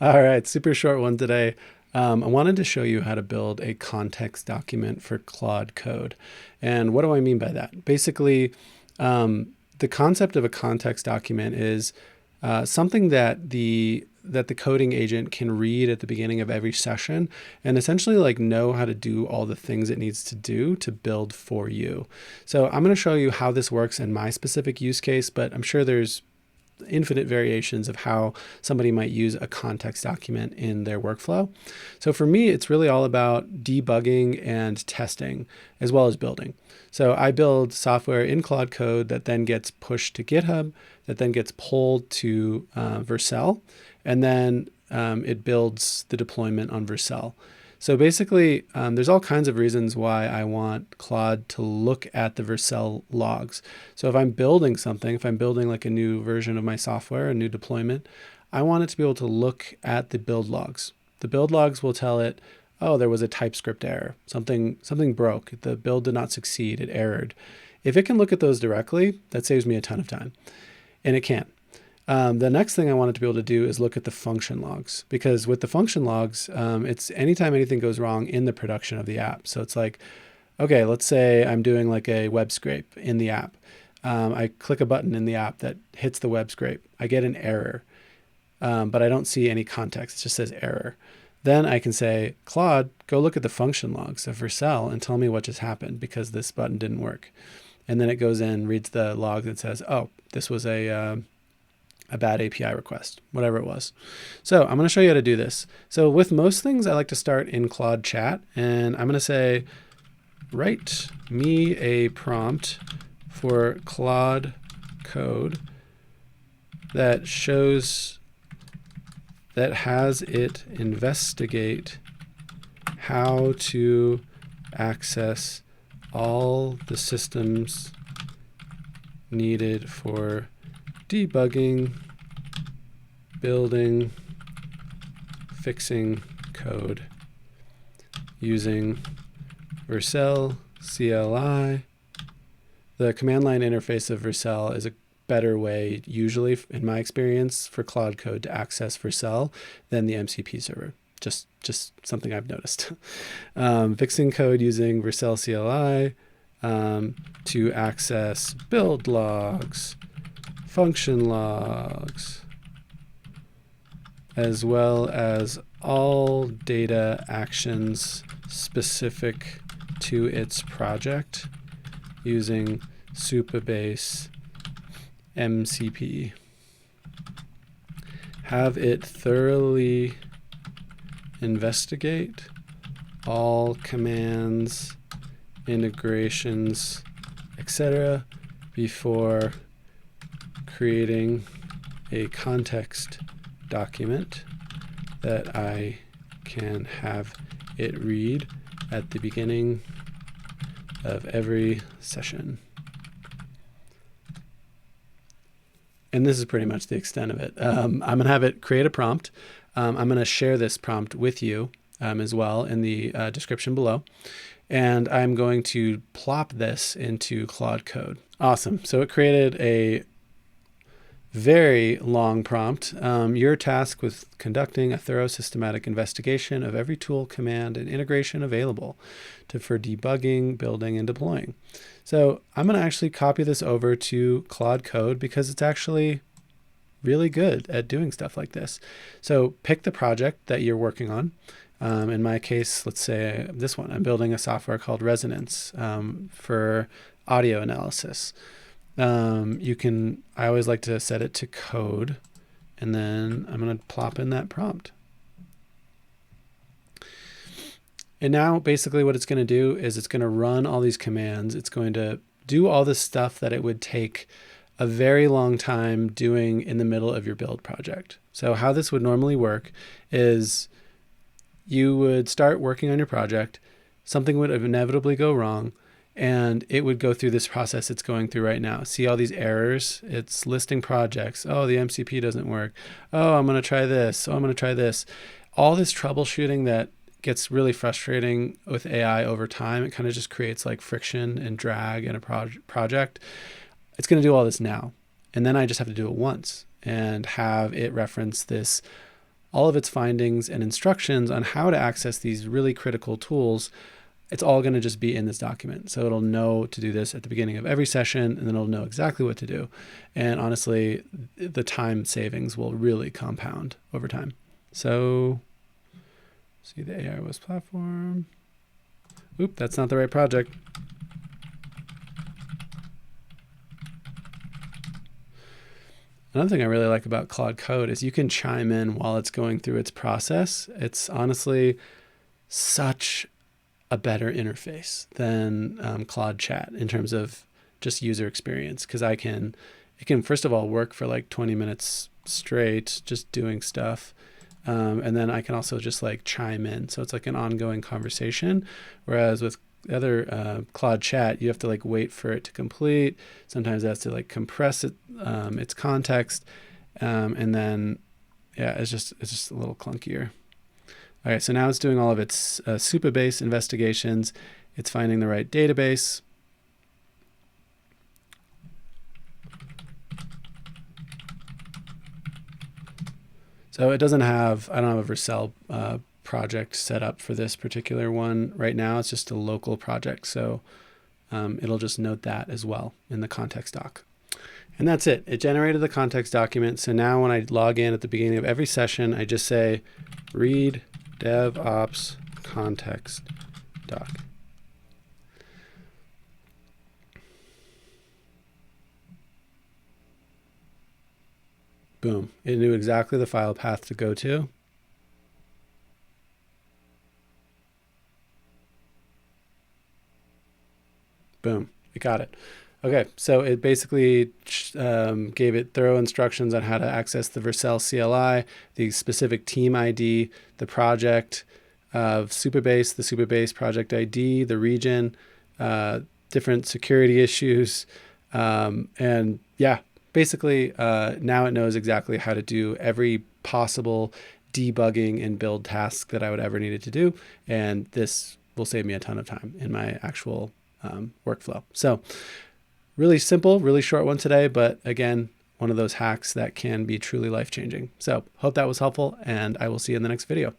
All right, super short one today. I wanted to show you how to build a context document for Claude Code. And what do I mean by that? Basically, the concept of a context document is something that the coding agent can read at the beginning of every session and essentially like know how to do all the things it needs to do to build for you. So I'm going to show you how this works in my specific use case, but I'm sure there's infinite variations of how somebody might use a context document in their workflow. So for me, it's really all about debugging and testing as well as building. So I build software in Claude Code that then gets pushed to GitHub, that then gets pulled to Vercel, and then it builds the deployment on Vercel. So basically, there's all kinds of reasons why I want Claude to look at the Vercel logs. So if I'm building something, if I'm building like a new version of my software, a new deployment, I want it to be able to look at the build logs. The build logs will tell it, oh, there was a TypeScript error. Something broke. The build did not succeed. It errored. If it can look at those directly, that saves me a ton of time. And it can. The next thing I want it to be able to do is look at the function logs, because with the function logs, it's anytime anything goes wrong in the production of the app. So it's like, okay, let's say I'm doing like a web scrape in the app. I click a button in the app that hits the web scrape. I get an error, but I don't see any context. It just says error. Then I can say, Claude, go look at the function logs of Vercel and tell me what just happened because this button didn't work. And then it goes in, reads the log and says, oh, this was a bad API request, whatever it was. So I'm going to show you how to do this. So with most things, I like to start in Claude Chat, and I'm going to say, write me a prompt for Claude Code that shows, that has it investigate how to access all the systems needed for debugging, building, fixing code using Vercel CLI. The command line interface of Vercel is a better way, usually in my experience, for Claude Code to access Vercel than the MCP server. Just something I've noticed. Fixing code using Vercel CLI to access build logs, function logs, as well as all data actions specific to its project using Supabase MCP. Have it thoroughly investigate all commands, integrations, etc. before creating a context document that I can have it read at the beginning of every session. And this is pretty much the extent of it. I'm going to have it create a prompt. I'm going to share this prompt with you as well in the description below. And I'm going to plop this into Claude Code. Awesome. So it created a very long prompt. You're tasked with conducting a thorough systematic investigation of every tool, command, and integration available for debugging, building, and deploying. So I'm going to actually copy this over to Claude Code because it's actually really good at doing stuff like this. So pick the project that you're working on. In my case, let's say this one. I'm building a software called Resonance for audio analysis. I always like to set it to code, and then I'm going to plop in that prompt. And now basically what it's going to do is it's going to run all these commands. It's going to do all this stuff that it would take a very long time doing in the middle of your build project. So how this would normally work is you would start working on your project, something would inevitably go wrong, and it would go through this process it's going through right now. See all these errors? It's listing projects. Oh, the MCP doesn't work. Oh, I'm going to try this. Oh, I'm going to try this. All this troubleshooting that gets really frustrating with AI over time. It kind of just creates like friction and drag in a project. It's going to do all this now. And then I just have to do it once and have it reference this all of its findings and instructions on how to access these really critical tools, it's all going to just be in this document. So it'll know to do this at the beginning of every session, and then it'll know exactly what to do. And honestly, the time savings will really compound over time. So see the AIOS platform. Oop, that's not the right project. Another thing I really like about Claude Code is you can chime in while it's going through its process. It's honestly such a better interface than Claude Chat in terms of just user experience, because it can first of all work for like 20 minutes straight just doing stuff, and then I can also just like chime in, so it's like an ongoing conversation, whereas with the other Claude Chat, you have to like wait for it to complete. Sometimes it has to like compress it, its context, and then yeah, it's just a little clunkier. All right, so now it's doing all of its Supabase investigations. It's finding the right database. So it doesn't have, I don't have a Vercel project set up for this particular one right now. It's just a local project. So it'll just note that as well in the context doc. And that's it. It generated the context document. So now when I log in at the beginning of every session, I just say read DevOps context doc. Boom. It knew exactly the file path to go to. Boom. It got it. Okay, so it basically gave it thorough instructions on how to access the Vercel CLI, the specific team ID, the project of Supabase, the Supabase project ID, the region, different security issues, and yeah, basically now it knows exactly how to do every possible debugging and build task that I would ever need it to do, and this will save me a ton of time in my actual workflow. So really simple, really short one today, but again, one of those hacks that can be truly life-changing. So hope that was helpful, and I will see you in the next video.